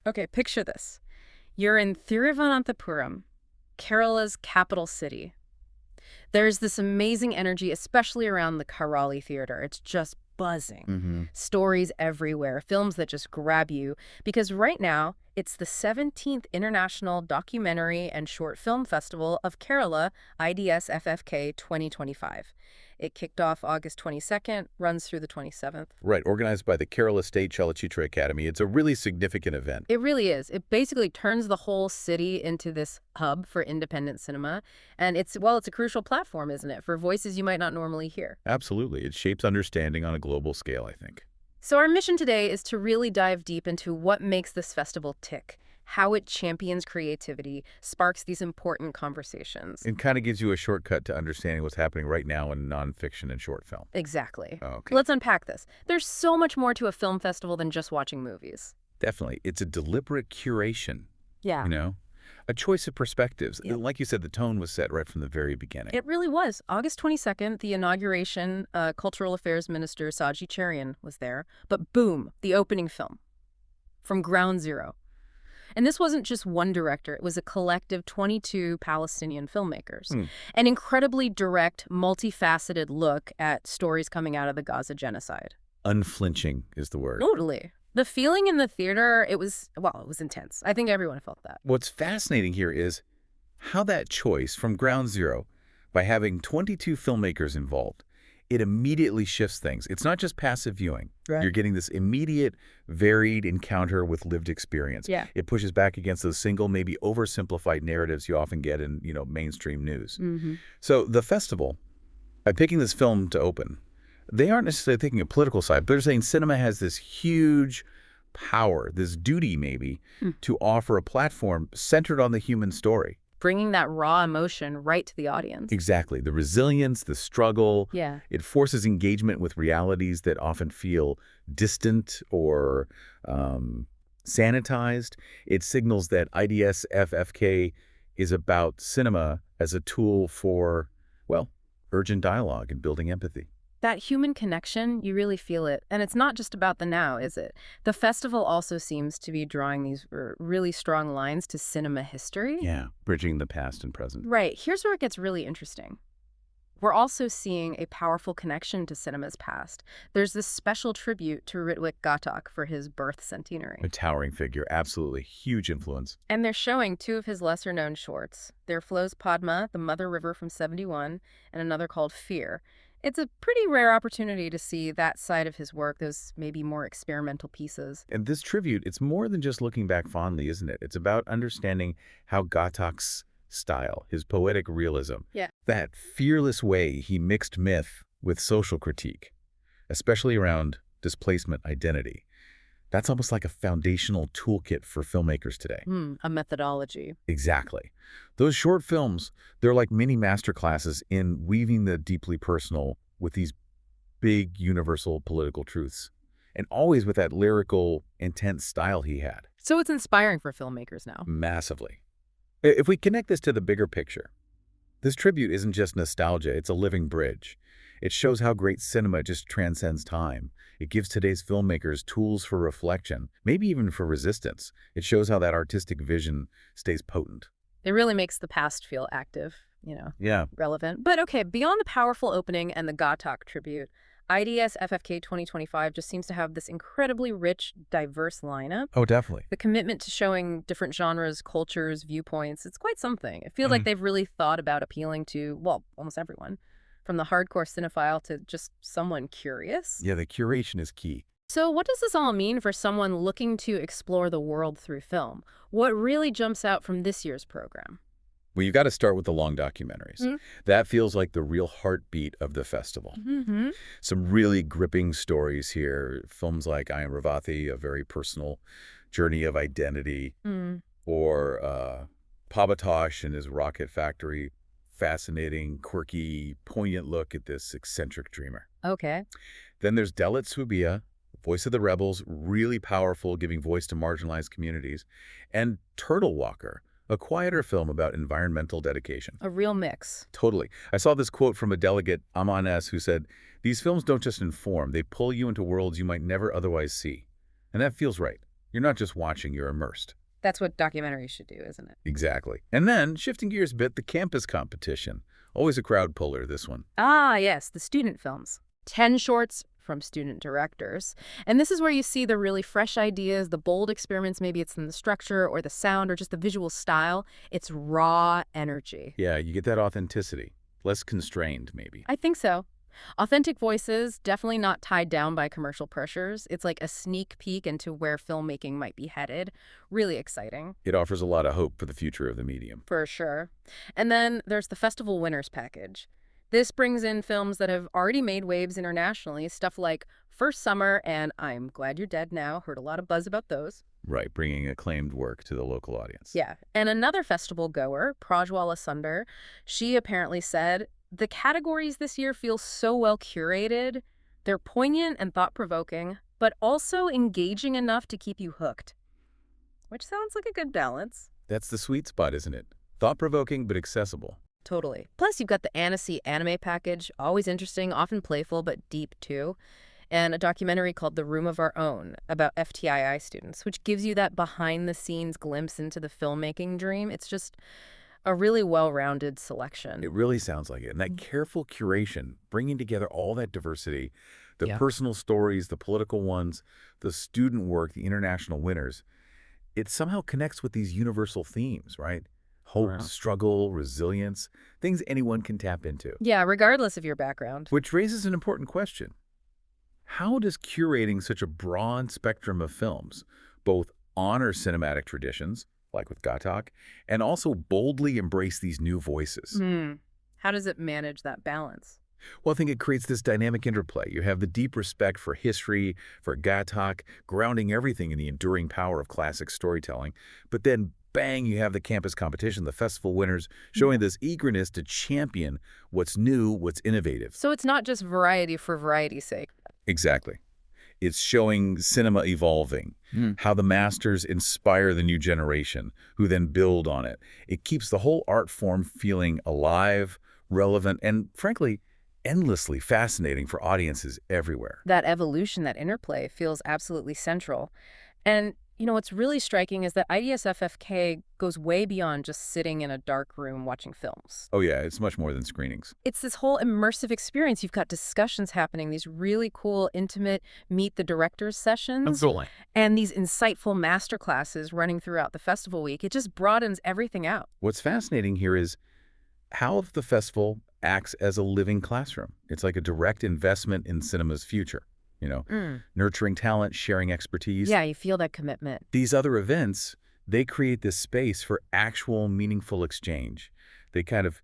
Okay, picture this. You're in Thiruvananthapuram, Kerala's capital city. There's this amazing energy, especially around the Kairali Theatre. It's just buzzing. Hmm. Stories everywhere, films that just grab you. Because right now, it's the 17th International Documentary and Short Film Festival of Kerala, IDSFFK 2025. It kicked off August 22nd, runs through the 27th. Right, organized by the Kerala State Chalachitra Academy. It's a really significant event. It really is. It basically turns the whole city into this hub for independent cinema. And it's a crucial platform, isn't it, for voices you might not normally hear. Absolutely. It shapes understanding on a global scale, I think. So our mission today is to really dive deep into what makes this festival tick, how it champions creativity, sparks these important conversations. It kind of gives you a shortcut to understanding what's happening right now in nonfiction and short film. Exactly. Okay. Let's unpack this. There's so much more to a film festival than just watching movies. Definitely. It's a deliberate curation, Yeah. a choice of perspectives. Yeah. Like you said, the tone was set right from the very beginning. It really was. August 22nd, the inauguration, Cultural Affairs Minister Saji Cherian was there. But boom, the opening film. From ground zero. And this wasn't just one director. It was a collective 22 Palestinian filmmakers. An incredibly direct, multifaceted look at stories coming out of the Gaza genocide. Unflinching is the word. Totally. The feeling in the theater, it was intense. I think everyone felt that. What's fascinating here is how that choice from ground zero, by having 22 filmmakers involved, it immediately shifts things. It's not just passive viewing. Right. You're getting this immediate, varied encounter with lived experience. Yeah. It pushes back against those single, maybe oversimplified narratives you often get in, mainstream news. Mm-hmm. So the festival, by picking this film to open, they aren't necessarily taking a political side, but they're saying cinema has this huge power, this duty maybe, to offer a platform centered on the human story. Bringing that raw emotion right to the audience. Exactly. The resilience, the struggle. Yeah. It forces engagement with realities that often feel distant or sanitized. It signals that IDSFFK is about cinema as a tool for, urgent dialogue and building empathy. That human connection, you really feel it. And it's not just about the now, is it? The festival also seems to be drawing these really strong lines to cinema history. Yeah, bridging the past and present. Right. Here's where it gets really interesting. We're also seeing a powerful connection to cinema's past. There's this special tribute to Ritwik Ghatak for his birth centenary. A towering figure, absolutely huge influence. And they're showing two of his lesser-known shorts. There flows Padma, the Mother River from '71, and another called Fear. It's a pretty rare opportunity to see that side of his work, those maybe more experimental pieces. And this tribute, it's more than just looking back fondly, isn't it? It's about understanding how Ghatak's style, his poetic realism, that fearless way he mixed myth with social critique, especially around displacement identity. That's almost like a foundational toolkit for filmmakers today. A methodology. Exactly. Those short films, they're like mini masterclasses in weaving the deeply personal with these big universal political truths. And always with that lyrical, intense style he had. So it's inspiring for filmmakers now. Massively. If we connect this to the bigger picture, this tribute isn't just nostalgia, it's a living bridge. It shows how great cinema just transcends time. It gives today's filmmakers tools for reflection, maybe even for resistance. It shows how that artistic vision stays potent. It really makes the past feel active, Yeah. relevant. But okay, beyond the powerful opening and the Ghatak tribute, IDSFFK 2025 just seems to have this incredibly rich, diverse lineup. Oh, definitely. The commitment to showing different genres, cultures, viewpoints, it's quite something. It feels like they've really thought about appealing to, almost everyone. From the hardcore cinephile to just someone curious. Yeah, the curation is key. So what does this all mean for someone looking to explore the world through film? What really jumps out from this year's program? Well, you got to start with the long documentaries. That feels like the real heartbeat of the festival. Some really gripping stories here. Films like I Am Ravathi, a very personal journey of identity, or Pavatosh and his rocket factory, fascinating, quirky, poignant look at this eccentric dreamer. Okay. Then there's Dalit Swabia, Voice of the Rebels, really powerful, giving voice to marginalized communities, and Turtle Walker, a quieter film about environmental dedication. A real mix. Totally. I saw this quote from a delegate, Aman S., who said, "These films don't just inform, they pull you into worlds you might never otherwise see." And that feels right. You're not just watching, you're immersed. That's what documentaries should do, isn't it? Exactly. And then, shifting gears a bit, the campus competition. Always a crowd puller, this one. Ah, yes, the student films. 10 shorts from student directors. And this is where you see the really fresh ideas, the bold experiments. Maybe it's in the structure or the sound or just the visual style. It's raw energy. Yeah, you get that authenticity. Less constrained, maybe. I think so. Authentic voices, definitely not tied down by commercial pressures. It's like a sneak peek into where filmmaking might be headed. Really exciting. It offers a lot of hope for the future of the medium. For sure. And then there's the Festival Winners package. This brings in films that have already made waves internationally, stuff like First Summer and I'm Glad You're Dead Now. Heard a lot of buzz about those. Right, bringing acclaimed work to the local audience. Yeah. And another festival goer, Prajwala Sundar, she apparently said, the categories this year feel so well curated. They're poignant and thought-provoking, but also engaging enough to keep you hooked. Which sounds like a good balance. That's the sweet spot, isn't it? Thought-provoking, but accessible. Totally. Plus, you've got the Annecy anime package, always interesting, often playful, but deep too. And a documentary called The Room of Our Own about FTII students, which gives you that behind-the-scenes glimpse into the filmmaking dream. It's just a really well-rounded selection. It really sounds like it. And that careful curation, bringing together all that diversity, the personal stories, the political ones, the student work, the international winners, it somehow connects with these universal themes, right? Hope, struggle, resilience, things anyone can tap into. Yeah, regardless of your background. Which raises an important question. How does curating such a broad spectrum of films both honor cinematic traditions, like with Ghatak, and also boldly embrace these new voices? How does it manage that balance? Well, I think it creates this dynamic interplay. You have the deep respect for history, for Ghatak, grounding everything in the enduring power of classic storytelling. But then, bang, you have the campus competition, the festival winners, showing this eagerness to champion what's new, what's innovative. So it's not just variety for variety's sake. Exactly. It's showing cinema evolving, how the masters inspire the new generation, who then build on it. It keeps the whole art form feeling alive, relevant, and frankly, endlessly fascinating for audiences everywhere. That evolution, that interplay, feels absolutely central. And, you know, what's really striking is that IDSFFK goes way beyond just sitting in a dark room watching films. Oh yeah, it's much more than screenings. It's this whole immersive experience. You've got discussions happening, these really cool, intimate meet the directors sessions. Absolutely. And these insightful masterclasses running throughout the festival week. It just broadens everything out. What's fascinating here is how the festival acts as a living classroom. It's like a direct investment in cinema's future. You know, nurturing talent, sharing expertise. Yeah, you feel that commitment. These other events, they create this space for actual meaningful exchange. They kind of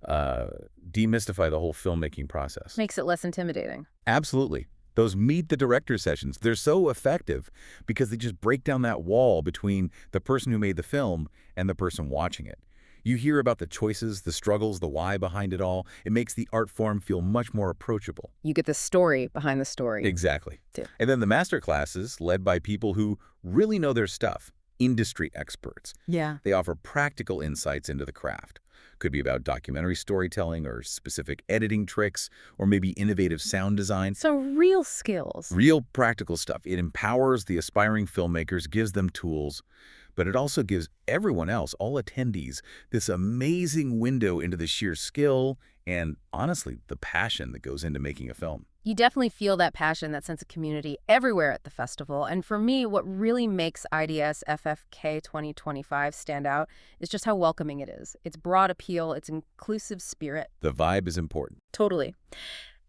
demystify the whole filmmaking process. Makes it less intimidating. Absolutely. Those meet the director sessions, they're so effective because they just break down that wall between the person who made the film and the person watching it. You hear about the choices, the struggles, the why behind it all. It makes the art form feel much more approachable. You get the story behind the story. Exactly. Too. And then the master classes, led by people who really know their stuff, industry experts. Yeah. They offer practical insights into the craft. Could be about documentary storytelling or specific editing tricks or maybe innovative sound design. So real skills. Real practical stuff. It empowers the aspiring filmmakers, gives them tools, but it also gives everyone else, all attendees, this amazing window into the sheer skill and, honestly, the passion that goes into making a film. You definitely feel that passion, that sense of community everywhere at the festival. And for me, what really makes IDSFFK 2025 stand out is just how welcoming it is. Its broad appeal, its inclusive spirit. The vibe is important. Totally.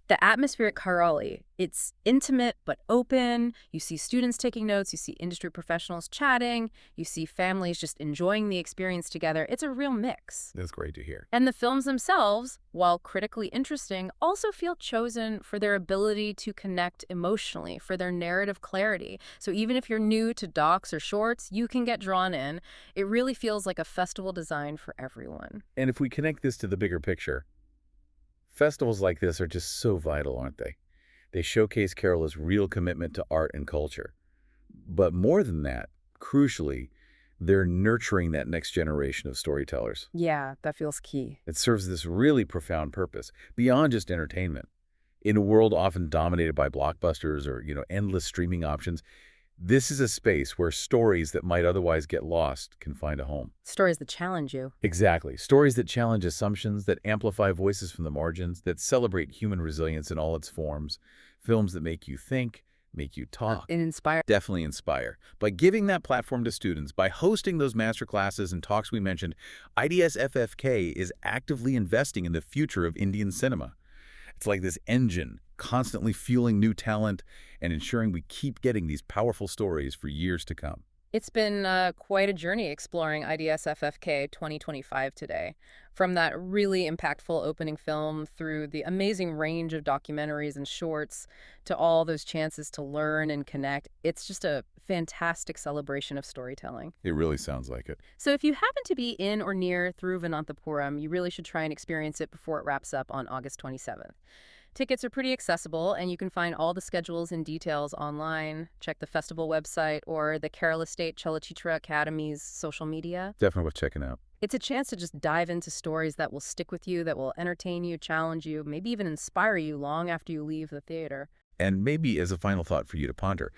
The atmosphere at Kairali, it's intimate but open. You see students taking notes. You see industry professionals chatting. You see families just enjoying the experience together. It's a real mix. That's great to hear. And the films themselves, while critically interesting, also feel chosen for their ability to connect emotionally, for their narrative clarity. So even if you're new to docs or shorts, you can get drawn in. It really feels like a festival designed for everyone. And if we connect this to the bigger picture, festivals like this are just so vital, aren't they? They showcase Kerala's real commitment to art and culture. But more than that, crucially, they're nurturing that next generation of storytellers. Yeah, that feels key. It serves this really profound purpose, beyond just entertainment. In a world often dominated by blockbusters or, endless streaming options, This is a space where stories that might otherwise get lost can find a home. Stories that challenge you. Exactly. Stories that challenge assumptions, that amplify voices from the margins, that celebrate human resilience in all its forms. Films that make you think, make you talk. And inspire. Definitely inspire. By giving that platform to students, by hosting those masterclasses and talks we mentioned, IDSFFK is actively investing in the future of Indian cinema. It's like this engine, constantly fueling new talent and ensuring we keep getting these powerful stories for years to come. It's been quite a journey exploring IDSFFK 2025 today. From that really impactful opening film through the amazing range of documentaries and shorts to all those chances to learn and connect, it's just a fantastic celebration of storytelling. It really sounds like it. So if you happen to be in or near Thiruvananthapuram, you really should try and experience it before it wraps up on August 27th. Tickets are pretty accessible, and you can find all the schedules and details online. Check the festival website or the Kerala State Chalachitra Academy's social media. Definitely worth checking out. It's a chance to just dive into stories that will stick with you, that will entertain you, challenge you, maybe even inspire you long after you leave the theater. And maybe as a final thought for you to ponder,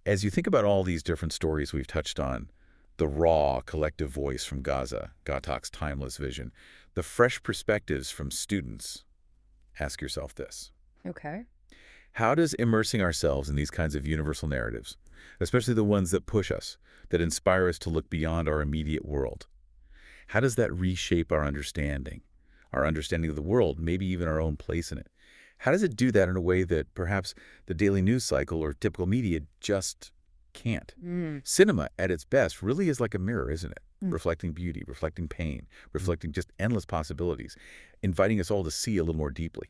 as you think about all these different stories we've touched on, the raw, collective voice from Ghatak's timeless vision, the fresh perspectives from students, ask yourself this. Okay. How does immersing ourselves in these kinds of universal narratives, especially the ones that push us, that inspire us to look beyond our immediate world, how does that reshape our understanding of the world, maybe even our own place in it? How does it do that in a way that perhaps the daily news cycle or typical media just can't? Cinema, at its best, really is like a mirror, isn't it? Reflecting beauty, reflecting pain, reflecting just endless possibilities, inviting us all to see a little more deeply.